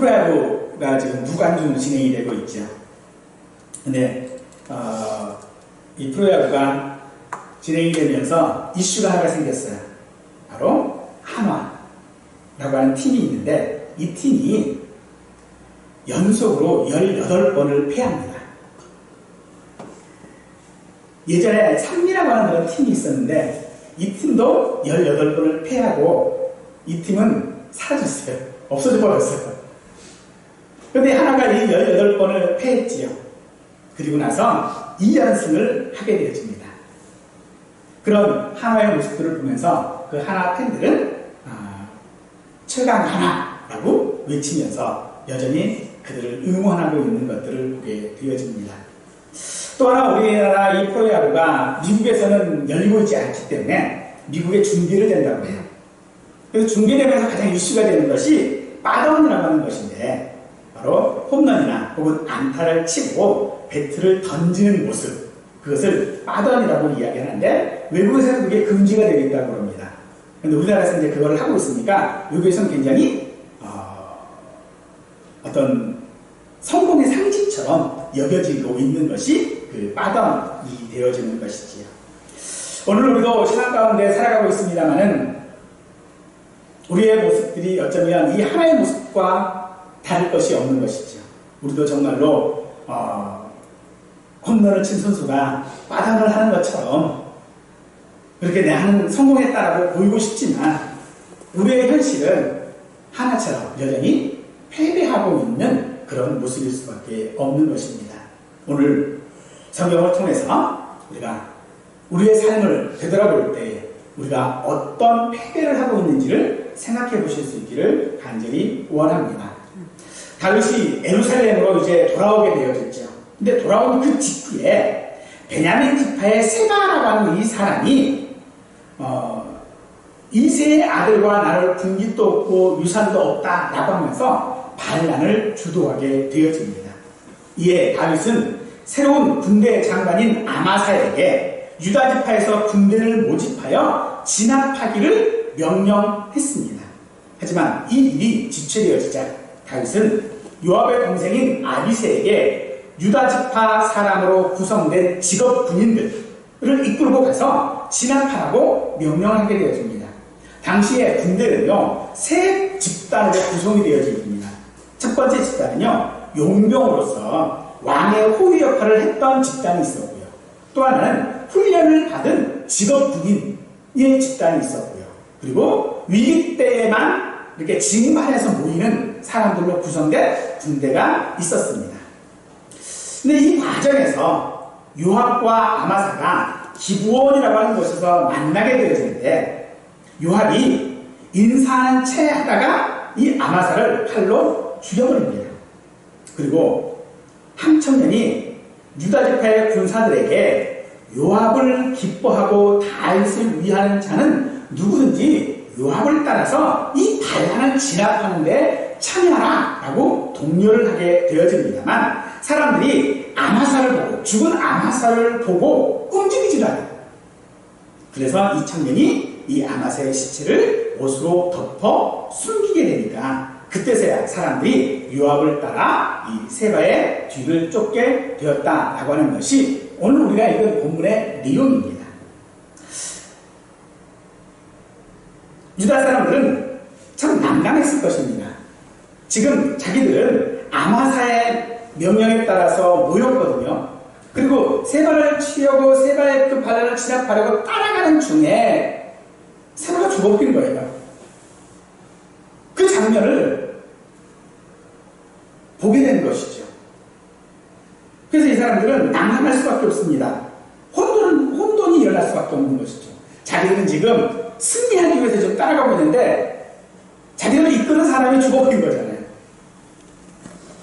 프로야구가 지금 무관중 진행이 되고 있죠. 근데 이 프로야구가 진행이 되면서 이슈가 하나가 생겼어요. 바로 한화라고 하는 팀이 있는데 이 팀이 연속으로 18번을 패합니다. 예전에 삼미라고 하는 그런 팀이 있었는데 이 팀도 18번을 패하고 이 팀은 사라졌어요. 없어져 버렸어요. 그런데 하나가 이 18번을 패했지요. 그리고 나서 2연승을 하게 되어집니다. 그런 하나의 모습들을 보면서 그 하나 팬들은 최강 하나라고 외치면서 여전히 그들을 응원하고 있는 것들을 보게 되어집니다. 또 하나 우리나라 이 프로야구가 미국에서는 열리고 있지 않기 때문에 미국에 중계를 된다고 해요. 그래서 중계되면서 가장 이슈가 되는 것이 빠던이라고 하는 것인데 바로 홈런이나 혹은 안타를 치고 배트를 던지는 모습, 그것을 빠던이라고 이야기하는데 외국에서는 그게 금지가 되어 있다고 합니다. 그런데 우리나라에서 이제 그걸 하고 있으니까 여기에서는 굉장히 어떤 성공의 상징처럼 여겨지고 있는 것이 그 빠던이 되어지는 것이지요. 오늘 우리도 세상 가운데 살아가고 있습니다만은 우리의 모습들이 어쩌면 이 하나의 모습과 다를 것이 없는 것이죠. 우리도 정말로 홈런을 친 선수가 빠던을 하는 것처럼 그렇게 나는 성공했다라고 보이고 싶지만 우리의 현실은 하나처럼 여전히 패배하고 있는 그런 모습일 수밖에 없는 것입니다. 오늘 성경을 통해서 우리가 우리의 삶을 되돌아볼 때 우리가 어떤 패배를 하고 있는지를 생각해 보실 수 있기를 간절히 원합니다. 다윗이 예루살렘으로 이제 돌아오게 되어졌죠. 근데 돌아온 그 직후에 베냐민 지파의 세바라고 하는 이 사람이 이새의 아들과 나를 군기도 없고 유산도 없다라고 하면서 반란을 주도하게 되어집니다. 이에 다윗은 새로운 군대 장관인 아마사에게 유다 지파에서 군대를 모집하여 진압하기를 명령했습니다. 하지만 이 일이 지체되어지자 다윗은 요압의 동생인 아비새에게 유다 지파 사람으로 구성된 직업 군인들을 이끌고 가서 진압하라고 명령하게 되어집니다. 당시에 군대는요, 세 집단으로 구성이 되어집니다. 첫 번째 집단은요, 용병으로서 왕의 호위 역할을 했던 집단이 있었고요. 또 하나는 훈련을 받은 직업 군인의 집단이 있었고요. 그리고 위기 때에만 이렇게 징발해서 모이는 사람들로 구성된 군대가 있었습니다. 근데 이 과정에서 요압과 아마사가 기브온이라고 하는 곳에서 만나게 되어지는데 요압이 인사한 채 하다가 이 아마사를 칼로 죽여버립니다. 그리고 한 청년이 유다 지파의 군사들에게 요압을 기뻐하고 다윗을 위하는 자는 누구든지 요압을 따라서 이 반란을 진압하는 데 참여하라 라고 독려를 하게 되어집니다만 사람들이 아마사를 보고 죽은 아마사를 보고 움직이질 않아요. 그래서 이 청년이 이 아마사의 시체를 옷으로 덮어 숨기게 되니까 그때서야 사람들이 요압을 따라 이 세바의 뒤를 쫓게 되었다라고 하는 것이 오늘 우리가 읽은 본문의 내용입니다. 유다 사람들은 참 난감했을 것입니다. 지금 자기들은 아마사의 명령에 따라서 모였거든요. 그리고 세바를 치려고 세바의 그 반란을 진압하려고 따라가는 중에 세바가 죽어버린 거예요. 그 장면을 보게 된 것이죠. 그래서 이 사람들은 난감할 수밖에 없습니다. 혼돈이 일어날 수밖에 없는 것이죠. 자기들은 지금 승리하기 위해서 지금 따라가고 있는데 자기들을 이끄는 사람이 죽어버린 거잖아요.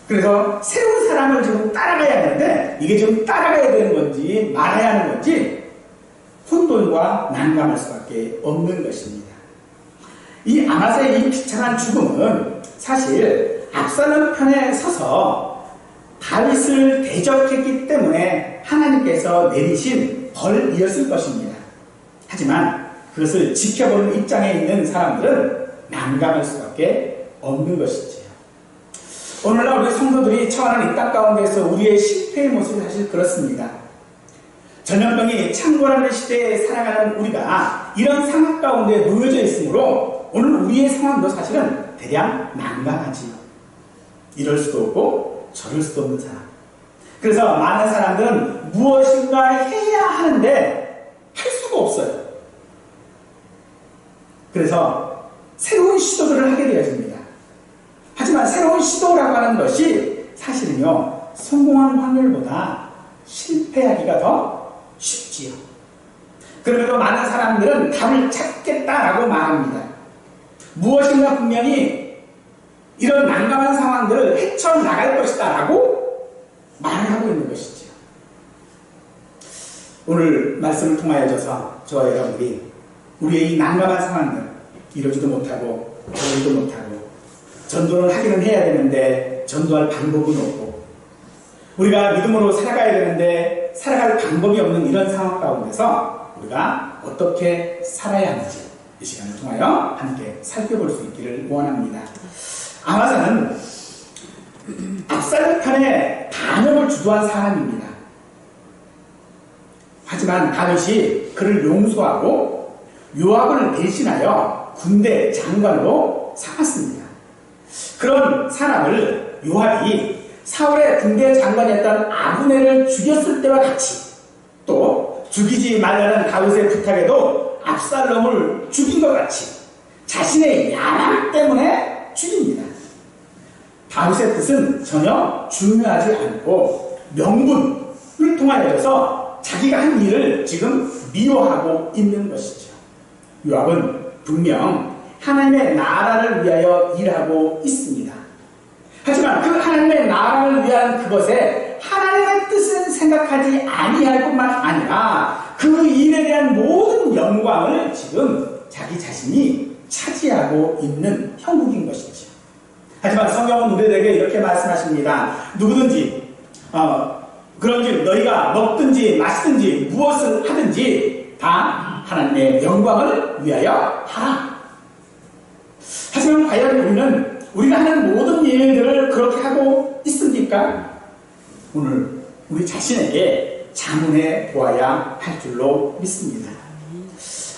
그래서 새로운 사람을 지금 따라가야 하는데 이게 지금 따라가야 되는 건지 말아야 하는 건지 혼돈과 난감할 수밖에 없는 것입니다. 이 아마사의 이 비참한 죽음은 사실 압살롬 편에 서서 다윗을 대적했기 때문에 하나님께서 내리신 벌이었을 것입니다. 하지만 그것을 지켜보는 입장에 있는 사람들은 난감할 수밖에 없는 것이지요. 오늘날 우리 성도들이 처하는 이 땅 가운데서 우리의 실패의 모습이 사실 그렇습니다. 전염병이 창궐하는 시대에 살아가는 우리가 이런 상황 가운데 놓여져 있으므로 오늘 우리의 상황도 사실은 대량 난감하지. 이럴 수도 없고 저럴 수도 없는 상황. 그래서 많은 사람들은 무엇인가 해야 하는데 할 수가 없어요. 그래서 새로운 시도들을 하게 되어집니다. 하지만 새로운 시도라고 하는 것이 사실은요, 성공한 확률보다 실패하기가 더 쉽지요. 그럼에도 많은 사람들은 답을 찾겠다라고 말합니다. 무엇인가 분명히 이런 난감한 상황들을 헤쳐나갈 것이다 라고 말을 하고 있는 것이죠. 오늘 말씀을 통하여져서 저와 여러분들이 우리의 이 난감한 상황들 이러지도 못하고 저러지도 못하고 전도를 하기는 해야 되는데 전도할 방법은 없고 우리가 믿음으로 살아가야 되는데 살아갈 방법이 없는 이런 상황 가운데서 우리가 어떻게 살아야 하는지 이 시간을 통하여 함께 살펴볼 수 있기를 원합니다. 아마사는 압살롬 편에 단역을 주도한 사람입니다. 하지만 다윗이 그를 용서하고 요압을 대신하여 군대 장관으로 삼았습니다. 그런 사람을 요압이 사울의 군대 장관이었던 아브넬을 죽였을 때와 같이 또 죽이지 말라는 다윗의 부탁에도 압살롬을 죽인 것 같이 자신의 야망 때문에 죽입니다. 다윗의 뜻은 전혀 중요하지 않고 명분을 통하여서 자기가 한 일을 지금 미워하고 있는 것이죠. 요압은 분명 하나님의 나라를 위하여 일하고 있습니다. 하지만 그 하나님의 나라를 위한 그것에 하나님의 뜻은 생각하지 아니할 뿐만 아니라 그 일에 대한 모든 영광을 지금 자기 자신이 차지하고 있는 형국인 것이죠. 하지만 성경은 우리에게 이렇게 말씀하십니다. 누구든지 그런즉 너희가 먹든지 마시든지 무엇을 하든지 다 하나님의 영광을 위하여 하라. 하지만 과연 우리가 하는 모든 일들을 그렇게 하고 있습니까? 오늘 우리 자신에게 자문해 보아야 할 줄로 믿습니다.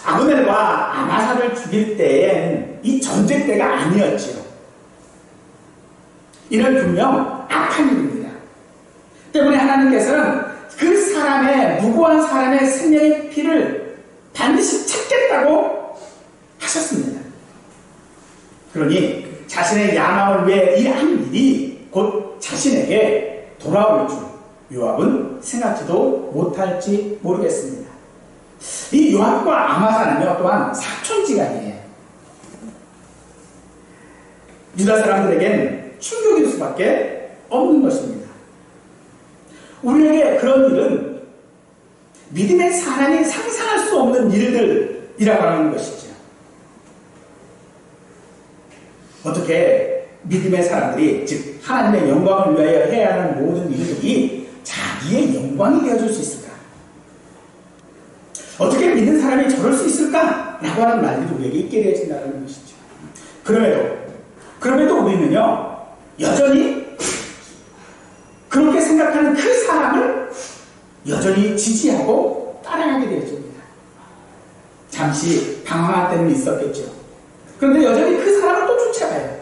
아브넬과 아마사를 죽일 때엔 이 전쟁 때가 아니었지요. 이는 분명 악한 일입니다. 때문에 하나님께서는 그 사람의 무고한 사람의 생명의 피를 반드시 찾겠다고 하셨습니다. 그러니 자신의 야망을 위해 일한 일이 곧 자신에게 돌아올 줄 요압은 생각지도 못할지 모르겠습니다. 이 요압과 아마사는요 또한 사촌지간이에요. 유다 사람들에겐 충격일 수밖에 없는 것입니다. 우리에게 그런 일은 믿음의 사람이 상상할 수 없는 일들이라고 하는 것이죠. 어떻게 믿음의 사람들이 즉 하나님의 영광을 위하여 해야 하는 모든 일들이 자기의 영광이 되어줄 수 있을까? 어떻게 믿는 사람이 저럴 수 있을까? 라고 하는 말들이 우리에게 있게 되어진다는 것이죠. 그럼에도 우리는요 여전히 그렇게 생각하는 그 사람을 여전히 지지하고 따라가게 되어집니다. 잠시 방황할 때는 있었겠죠. 그런데 여전히 그 사람을 또 쫓아가요.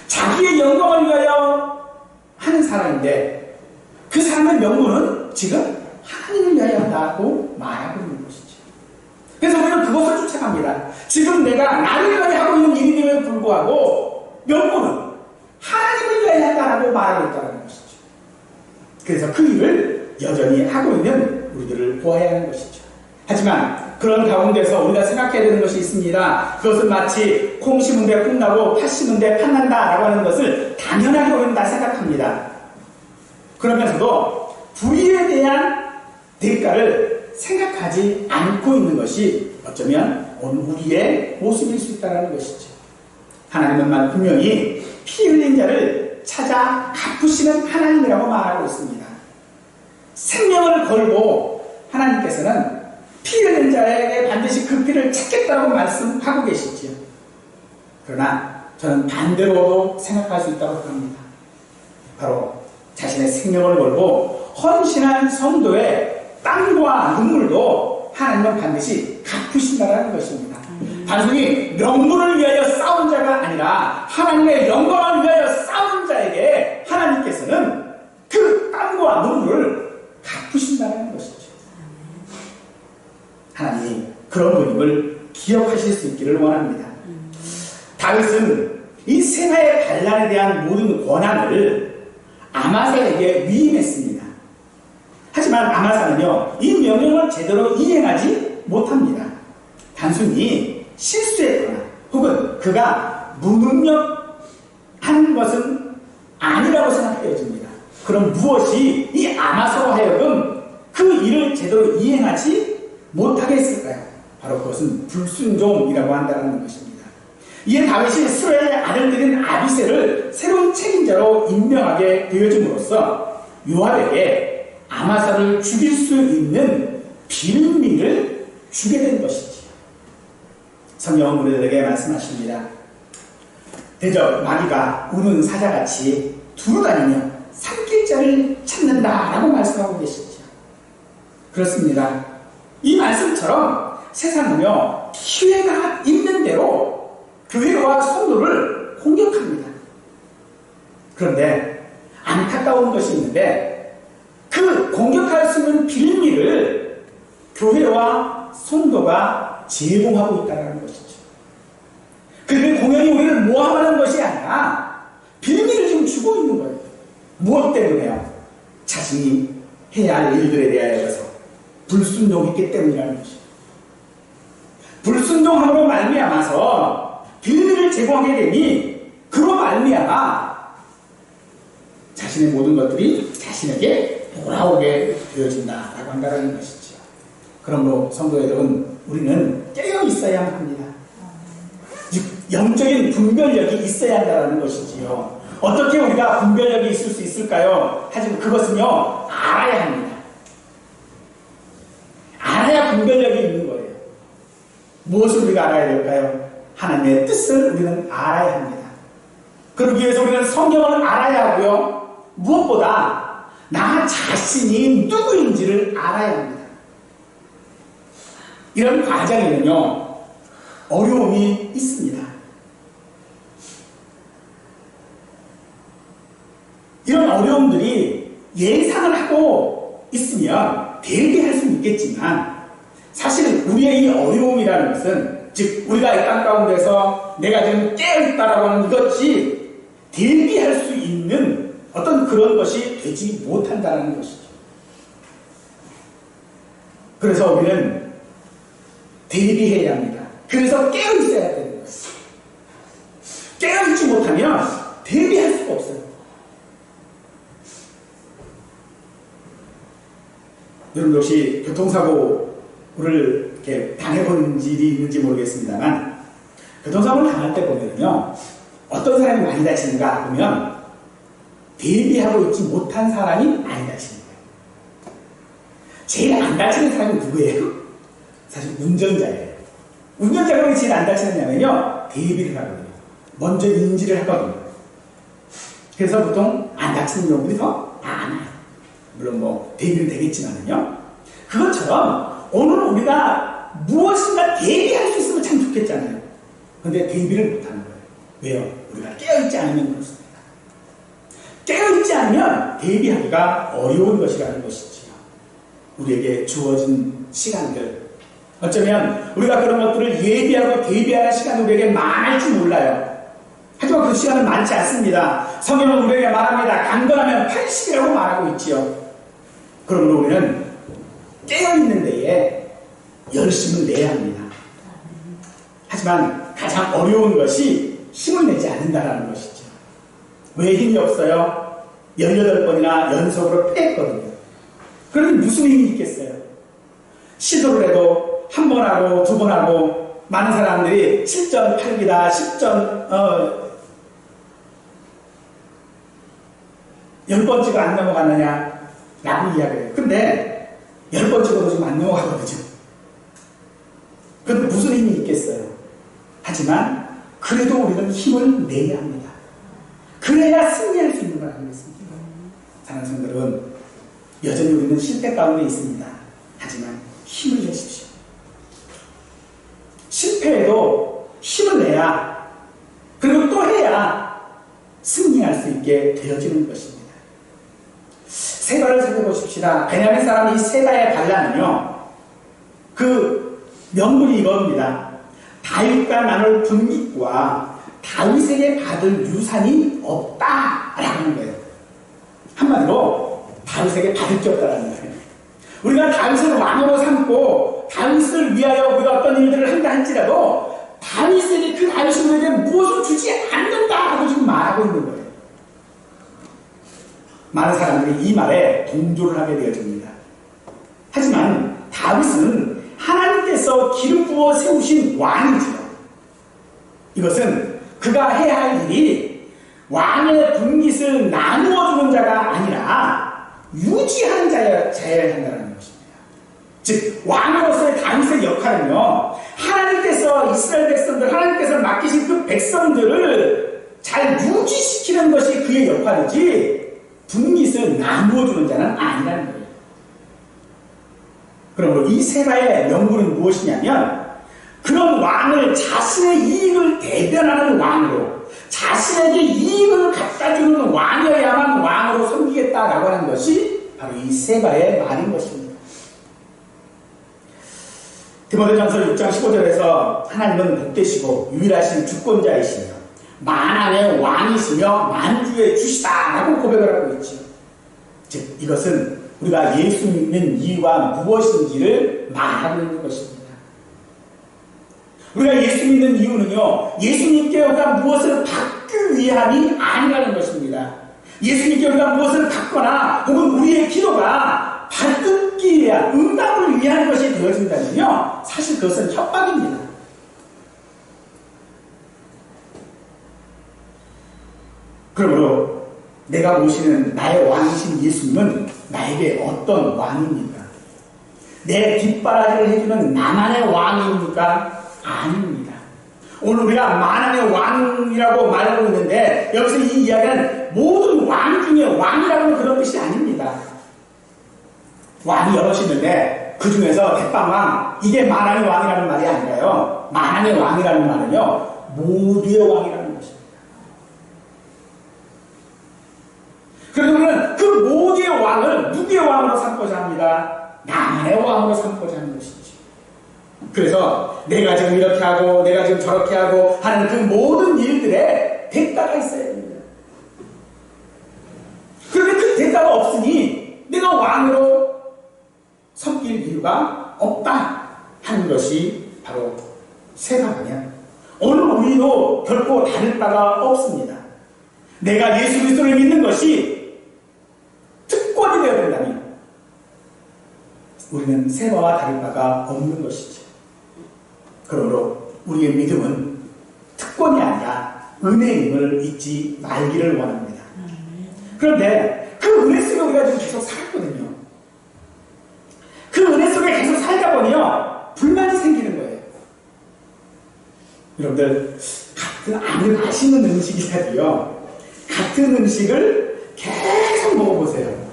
자기의 영광을 위하여 하는 사람인데 그 사람의 명분은 지금 하나님을 위하여 한다고 말하고 있는 것이죠. 그래서 우리는 그것을 쫓아갑니다. 지금 내가 나를 위하여 하고 있는 일임에도 불구하고 명분은 하나님을 위하여 한다고 말하고 있다는 것이죠. 그래서 그 일을 여전히 하고 있는 우리들을 보아야 하는 것이죠. 하지만 그런 가운데서 우리가 생각해야 되는 것이 있습니다. 그것은 마치 콩 심은 데 콩 나고 팥 심은 데 팥 난다라고 하는 것을 당연하게 우리는 다 생각합니다. 그러면서도 불의에 대한 대가를 생각하지 않고 있는 것이 어쩌면 오늘 우리의 모습일 수 있다는 것이죠. 하나님은 분명히 피 흘린 자를 찾아 갚으시는 하나님이라고 말하고 있습니다. 생명을 걸고 하나님께서는 피 흘린 자에게 반드시 그 피를 찾겠다고 말씀하고 계시지요. 그러나 저는 반대로도 생각할 수 있다고 합니다. 바로 자신의 생명을 걸고 헌신한 성도의 땀과 눈물도 하나님은 반드시 갚으신다는 것입니다. 단순히 명분을 위하여 싸운 자가 아니라 하나님의 영광을 위하여 싸운 자에게 하나님께서는 그 땀과 눈물을 갚으신다는 것이죠. 하나님이 그런 분임을 기억하실 수 있기를 원합니다. 다윗은 이 세마의 반란에 대한 모든 권한을 아마사에게 위임했습니다. 하지만 아마사는요, 이 명령을 제대로 이행하지 못합니다. 단순히 실수했거나 혹은 그가 무능력한 것은 아니라고 생각되어집니다. 그럼 무엇이 이 아마사로 하여금 그 일을 제대로 이행하지 못하게 했을까요? 바로 그것은 불순종이라고 한다는 것입니다. 이에 다윗이 스라엘의 아들들인 아비새를 새로운 책임자로 임명하게 되어줌으로써 요압에게 아마사를 죽일 수 있는 빌미를 주게 된 것이지요. 성경은 우리들에게 말씀하십니다. 대저 마귀가 우는 사자같이 두루다니며 삼킬 자를 찾는다라고 말씀하고 계시죠. 그렇습니다. 이 말씀처럼 세상은요, 기회가 있는 대로 교회와 성도를 공격합니다. 그런데 안타까운 것이 있는데 그 공격할 수 있는 빌미를 교회와 성도가 제공하고 있다는 것이죠. 그게 공연히 우리를 모함하는 것이 아니라 빌미를 지금 주고 있는 거예요. 무엇 때문에요? 자신이 해야 할 일들에 대하여서 불순종했기 때문이라는 것이죠. 불순종함으로 말미암아서 빌미를 제공하게 되니 그로 말미암아 자신의 모든 것들이 자신에게 돌아오게 되어진다라고 한다는 것이죠. 그러므로 성도 여러분, 우리는 깨어 있어야 합니다. 즉 영적인 분별력이 있어야 한다는 것이지요. 어떻게 우리가 분별력이 있을 수 있을까요? 하지만 그것은요, 알아야 합니다. 알아야 분별력이 있는 거예요. 무엇을 우리가 알아야 될까요? 하나님의 뜻을 우리는 알아야 합니다. 그러기 위해서 우리는 성경을 알아야 하고요. 무엇보다 나 자신이 누구인지를 알아야 합니다. 이런 과정에는요, 어려움이 있습니다. 이런 어려움들이 예상을 하고 있으면 대비할 수는 있겠지만 사실 우리의 이 어려움이라는 것은 즉 우리가 이 땅 가운데서 내가 지금 깨어있다라고 하는 이것이 대비할 수 있는 어떤 그런 것이 되지 못한다는 것이죠. 그래서 우리는 대비해야 합니다. 그래서 깨어있어야 되는 거예요. 깨어있지 못하면 대비할 수가 없어요. 여러분 혹시 교통사고를 이렇게 당해본 일이 있는지 모르겠습니다만, 교통사고를 당할 때 보면요, 어떤 사람이 많이 다치는가 보면 대비하고 있지 못한 사람이 많이 다치는 거예요. 제일 안 다치는 사람이 누구예요? 사실 운전자예요. 운전자가 왜 제일 안 다치느냐면요, 대비를 하거든요. 먼저 인지를 하거든요. 그래서 보통 안 다치는 경우들이 더 많아요. 물론 뭐 대비는 되겠지만요. 그것처럼 오늘 우리가 무엇인가 대비할 수 있으면 참 좋겠잖아요. 근데 대비를 못하는 거예요. 왜요? 우리가 깨어있지 않으면 그렇습니다. 깨어있지 않으면 대비하기가 어려운 것이라는 것이지요. 우리에게 주어진 시간들, 어쩌면 우리가 그런 것들을 예비하고 대비하는 시간이 우리에게 많을지 몰라요. 하지만 그 시간은 많지 않습니다. 성경은 우리에게 말합니다. 강건하면 80이라고 말하고 있지요. 그러므로 우리는 깨어있는 데에 열심을 내야 합니다. 하지만 가장 어려운 것이 힘을 내지 않는다는 것이죠. 왜 힘이 없어요? 18번이나 연속으로 패했거든요. 그러니 무슨 힘이 있겠어요? 시도를 해도 한 번 하고 두 번 하고 많은 사람들이 7전 8기다 10전 10번 찍어 안 넘어가느냐 라고 이야기해요. 근데 10번 찍어도 지금 안 넘어가거든요. 그런데 무슨 힘이 있겠어요? 하지만 그래도 우리는 힘을 내야 합니다. 그래야 승리할 수 있는 걸 알겠습니다. 사는 성들은 여전히 우리는 실패 가운데 있습니다. 하지만 힘을 내십시오. 실패해도 힘을 내야, 그리고 또 해야 승리할 수 있게 되어지는 것입니다. 세바를 살펴보십시다. 베냐민 사람 이 세바의 반란은요, 그 명분이 이겁니다. 다윗과 나눌 분깃과 다윗에게 받을 유산이 없다라고 하는 거예요. 한마디로 다윗에게 받을 게 없다라는 거예요. 우리가 다윗을 왕으로 삼고 다윗을 위하여 우리가 어떤 일들을 한다 할지라도 다윗에게, 그 다윗이 우리에게 무엇을 주지 않는다라고 지금 말하고 있는 거예요. 많은 사람들이 이 말에 동조를 하게 되어집니다. 하지만 다윗은 하나님께서 기름 부어 세우신 왕이지요. 이것은 그가 해야 할 일이 왕의 분깃을 나누어 주는 자가 아니라 유지하는 자여야 한다는 것입니다. 즉 왕으로서의 다윗의 역할은요, 하나님께서 이스라엘 백성들, 하나님께서 맡기신 그 백성들을 잘 유지시키는 것이 그의 역할이지 분깃을 나누어 주는 자는 아니라는 거예요. 그러므로 이 세바의 명분은 무엇이냐면, 그런 왕을 자신의 이익을 대변하는 왕으로, 자신에게 이익을 갖다주는 왕이어야만 왕으로 섬기겠다라고 하는 것이 바로 이 세바의 말인 것입니다. 디모데전서 6장 15절에서 하나님은 복되시고 유일하신 주권자이시며 만왕의 왕이시며 만주의 주시다라고 고백을 하고 있죠. 즉 이것은 우리가 예수 믿는 이유가 무엇인지를 말하고 있는 것입니다. 우리가 예수 믿는 이유는요, 예수님께 우리가 무엇을 받기 위함이 아니라는 것입니다. 예수님께 우리가 무엇을 받거나 혹은 우리의 기도가 받기 위한, 응답을 위한 것이 되어진다면요, 사실 그것은 협박입니다. 그러므로 내가 모시는 나의 왕이신 예수님은 나에게 어떤 왕입니까? 내 뒷바라지를 해주는 나만의 왕입니까? 아닙니다. 오늘 우리가 만왕의 왕이라고 말하고 있는데 여기서 이 이야기는 모든 왕 중에 왕이라고는 그런 뜻이 아닙니다. 왕이 여럿이 있는데 그 중에서 대빵왕, 이게 만왕의 왕이라는 말이 아니라요, 만왕의 왕이라는 말은요, 모두의 왕이라는 것입니다. 그러면 그 모두의 왕을 누구의 왕으로 삼고자 합니다? 나만의 왕으로 삼고자 하는 것이죠. 그래서 내가 지금 이렇게 하고 내가 지금 저렇게 하고 하는 그 모든 일들에 대가가 있어야 됩니다. 그런데 그 대가가 없으니 내가 왕으로 섬길 이유가 없다 하는 것이 바로 세바면, 오늘 우리도 결코 다를 바가 없습니다. 내가 예수 그리스도를 믿는 것이 특권이 되어야 된다면 우리는 세바와 다를 바가 없는 것이죠. 그러므로 우리의 믿음은 특권이 아니라 은혜임을 잊지 말기를 원합니다. 그런데 그 은혜 속에 우리가 지금 계속 살았거든요. 그 은혜 속에 계속 살다 보니요, 불만이 생기는 거예요. 여러분들, 같은 아무리 맛있는 음식이라도요, 같은 음식을 계속 먹어보세요.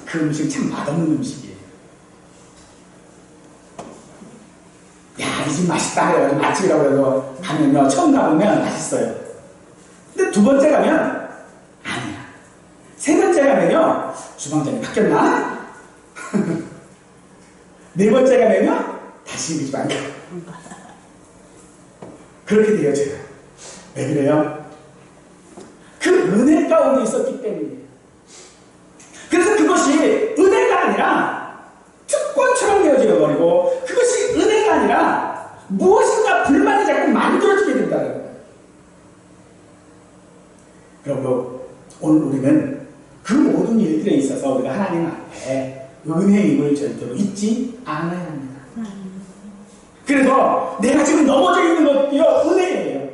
그 음식 참 맛없는 음식이에요. 야, 이 집 맛있다 해가지고 맛집이라고 해서 가면요, 처음 가보면 맛있어요. 근데 두 번째 가면 아니야. 세 번째 가면요, 주방장이 바뀌었나? 네 번째 가면요, 다시 이 집 안 가. 그렇게 되어져요. 왜 그래요? 그 은혜 가운데 있었기 때문이에요. 그래서 그것이 은혜가 아니라 특권처럼 되어져 버리고, 그것이 은혜가 아니라 무엇인가 불만이 자꾸 만들어지게 된다는 거예요. 그러므로 오늘 우리는 그 모든 일들에 있어서 우리가 하나님 앞에 은혜임을 절대로 잊지 않아야 합니다. 그래서 내가 지금 넘어져 있는 것도요, 은혜예요.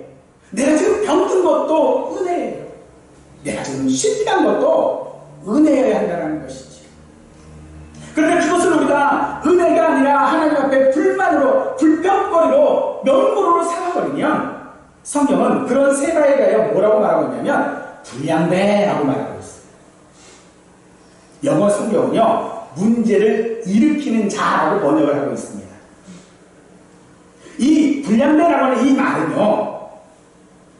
내가 지금 병든 것도 은혜예요. 내가 지금 실패한 것도 은혜여야 한다는 것이지. 그런데 그것을 우리가 은혜가 아니라 하나님 앞에 불만으로, 불평거리로, 명분으로 삼아버리면 성경은 그런 세바에 대하여 뭐라고 말하고 있냐면 불량배라고 말하고 있어요. 영어 성경은요, 문제를 일으키는 자라고 번역을 하고 있습니다. 이 불량배라고 하는 이 말은요,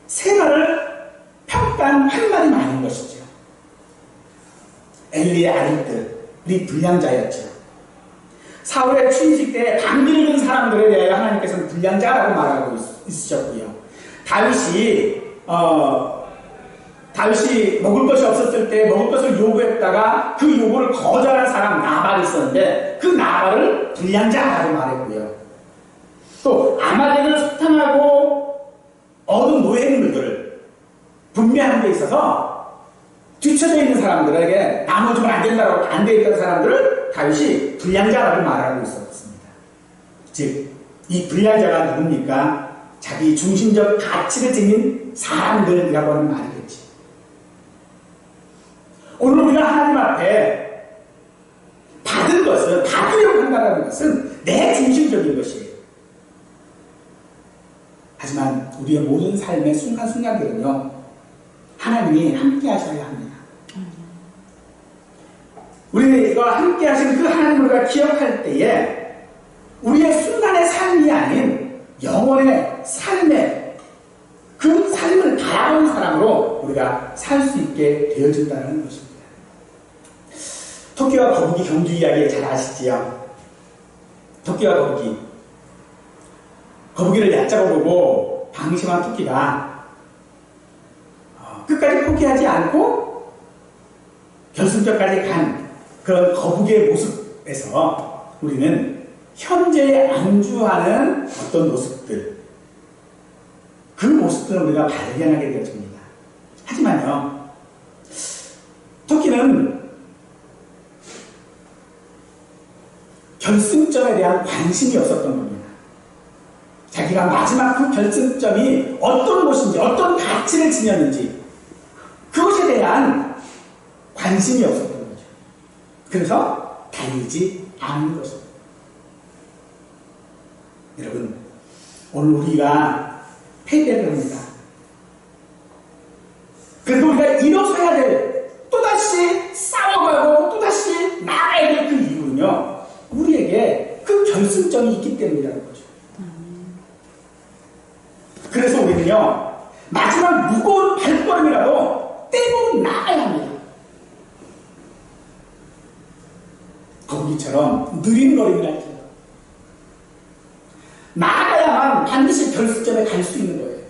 세 말을 평가한 한 말이 많은 것이죠. 엘리의 아들들이 불량자였죠. 사울의 취직 때 방비를 든 사람들에 대하여 하나님께서는 불량자라고 말하고 있으셨고요. 다윗이 먹을 것이 없었을 때 먹을 것을 요구했다가 그 요구를 거절한 사람 나발이 있었는데 그 나발을 불량자라고 말했고요. 또 아말렉을 소탕하고 얻은 노예물들을 분배하는 데 있어서 뒤쳐져 있는 사람들에게 나눠주면 안 된다고 반대했던 사람들을 다윗이 불량자라고 말하고 있었습니다. 즉, 이 불량자가 누굽니까? 자기 중심적 가치를 지닌 사람들이라고 하는 말이겠지. 오늘 우리가 하나님 앞에 받은 것은, 받으려고 한다는 것은 내 중심적인 것이에요. 하지만 우리의 모든 삶의 순간순간들은요, 하나님이 함께 하셔야 합니다. 우리가 함께 하신 그 하나님을 우리가 기억할 때에 우리의 순간의 삶이 아닌 영원의 삶의 그 삶을 바라보는 사람으로 우리가 살 수 있게 되어진다는 것입니다. 토끼와 거북이 경주 이야기 잘 아시지요? 토끼와 거북이. 거북이를 얕잡아 보고 방심한 토끼가 끝까지 포기하지 않고 결승점까지 간 그런 거북이의 모습에서 우리는 현재에 안주하는 어떤 모습들, 그 모습들을 우리가 발견하게 되어집니다. 하지만요, 토끼는 결승점에 대한 관심이 없었던 겁니다. 자기가 마지막 그 결승점이 어떤 곳인지, 어떤 가치를 지녔는지, 그것에 대한 관심이 없었던 거죠. 그래서 달리지 않는 것입니다. 여러분, 오늘 우리가 패배를 합니다. 그래도 우리가 일어서야 될, 또다시 싸워가고 또다시 나아야 될 그 이유는요, 우리에게 그 결승점이 있기 때문이라는 거죠. 그래서 우리는요, 마지막 무거운 발걸음이라도 떼고 나가야 합니다. 거북이처럼 느린 걸음이랄지라도 나가야만 반드시 결승점에 갈 수 있는 거예요.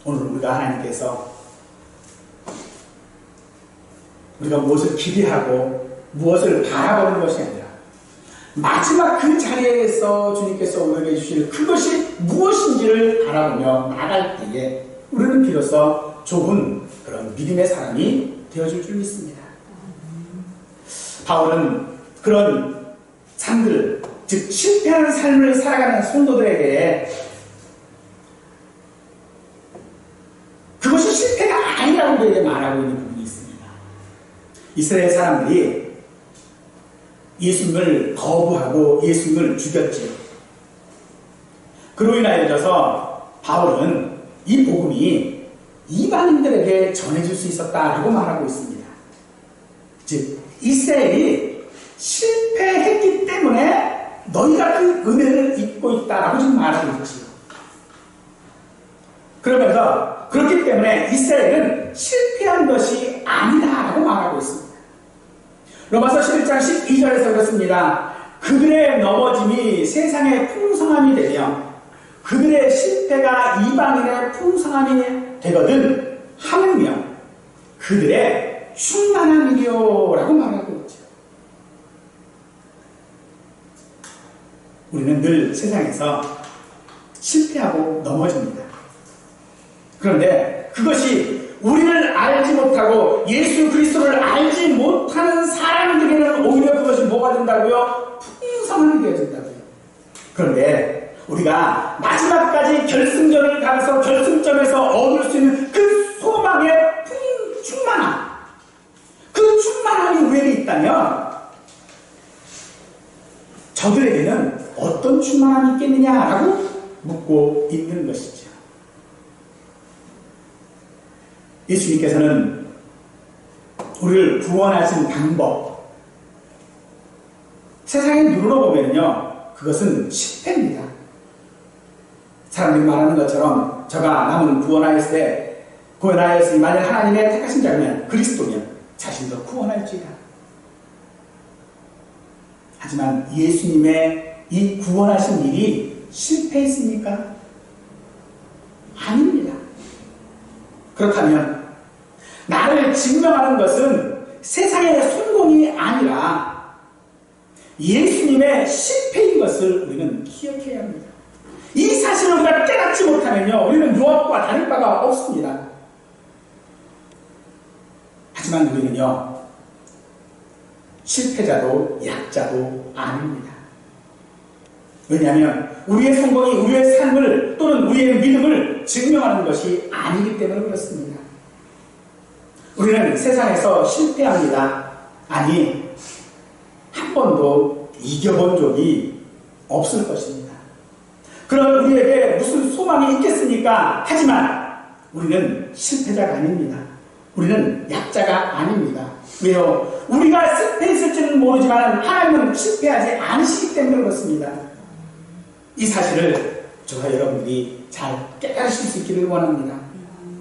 오늘 우리가 하나님께서 우리가 무엇을 기대하고 무엇을 바라보는 것이 아니라 마지막 그 자리에서 주님께서 우리에게 주실 그것이 무엇인지를 바라보며 나갈 때에 우리는 비로소 좋은 그런 믿음의 사람이 되어줄 줄 믿습니다. 바울은 그런 삶들, 즉 실패하는 삶을 살아가는 성도들에게 그것이 실패가 아니라고 그에게 말하고 있는 부분이 있습니다. 이스라엘 사람들이 예수님을 거부하고 예수님을 죽였죠. 그로 인하여서 바울은 이 복음이 이방인들에게 전해질 수 있었다라고 말하고 있습니다. 즉 이스라엘이 실패했기 때문에 너희가 그 은혜를 입고 있다라고 지금 말하고 있지요. 그러면서 그렇기 때문에 이스라엘은 실패한 것이 아니다라고 말하고 있습니다. 로마서 11장 12절에서 그렇습니다. 그들의 넘어짐이 세상의 풍성함이 되며 그들의 실패가 이방인의 풍성함이 되거든 하물며 그들의 충만함이요라고 말하고 있죠. 우리는 늘 세상에서 실패하고 넘어집니다. 그런데 그것이 우리를 알지 못하고 예수 그리스도를 알지 못하는 사람들에게는 오히려 그것이 뭐가 된다고요? 풍성함이 되어진다고요. 그런데 우리가 마지막까지 결승전을 가서 결승점에서 얻을 수 있는 그 소망의 충만함, 그 충만함이 우리에게 있다면 저들에게는 어떤 충만함이 있겠느냐라고 묻고 있는 것이죠. 예수님께서는 우리를 구원하신 방법, 세상의 눈으로 보면요, 그것은 실패입니다. 사람들이 말하는 것처럼 저가 남은 구원하였으니 만약 하나님의 택하신 자면 그리스도면 자신도 구원할지이다. 하지만 예수님의 이 구원하신 일이 실패했습니까? 아닙니다. 그렇다면 나를 증명하는 것은 세상의 성공이 아니라 예수님의 실패인 것을 우리는 기억해야 합니다. 이 사실을 우리가 깨닫지 못하면요, 우리는 유업과 다를 바가 없습니다. 하지만 우리는요, 실패자도 약자도 아닙니다. 왜냐하면 우리의 성공이 우리의 삶을 또는 우리의 믿음을 증명하는 것이 아니기 때문에 그렇습니다. 우리는 세상에서 실패합니다. 아니, 한 번도 이겨본 적이 없을 것입니다. 그런 우리에게 무슨 소망이 있겠습니까? 하지만 우리는 실패자가 아닙니다. 우리는 약자가 아닙니다. 왜요? 우리가 실패했을지는 모르지만 하나님은 실패하지 않으시기 때문에 그렇습니다. 이 사실을 저와 여러분들이 잘 깨달으실 수 있기를 원합니다.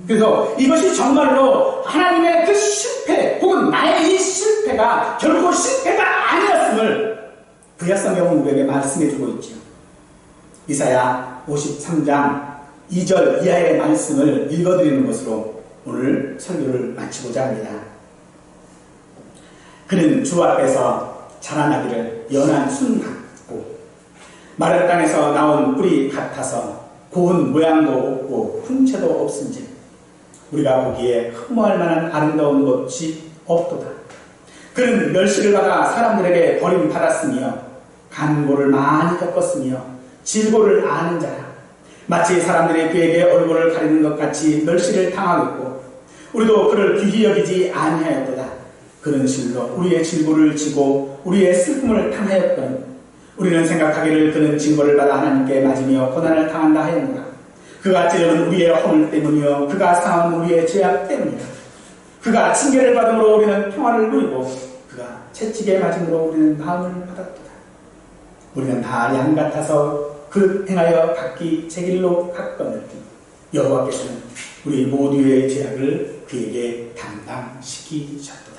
그래서 이것이 정말로 하나님의 그 실패 혹은 나의 이 실패가 결코 실패가 아니었음을 구약 성경은 우리에게 말씀해주고 있죠. 이사야 53장 2절 이하의 말씀을 읽어드리는 것으로 오늘 설교를 마치고자 합니다. 그는 주 앞에서 자라나기를 연한 순 같고 마른 땅에서 나온 뿌리 같아서 고운 모양도 없고 풍채도 없은지 우리가 보기에 흠모할 만한 아름다운 것이 없도다. 그는 멸시를 받아 사람들에게 버림받았으며 간고를 많이 겪었으며 질고를 아는 자라. 마치 사람들이 그에게 얼굴을 가리는 것 같이 멸시를 당하겠고 우리도 그를 귀히 여기지 아니하였도다. 그는 실로 우리의 질고를 지고 우리의 슬픔을 당하였거늘 우리는 생각하기를 그는 징벌을 받아 하나님께 맞으며 고난을 당한다 하였노라. 그가 찔린 우리의 허물 때문이요 그가 상한 우리의 죄악 때문이라. 그가 징계를 받음으로 우리는 평화를 누리고 그가 채찍에 맞음으로 우리는 마음을 받았도다. 우리는 다 양 같아서 그 행하여 각기 제 길로 갔거늘 여호와께서는 우리 모두의 죄악을 그에게 담당시키셨다.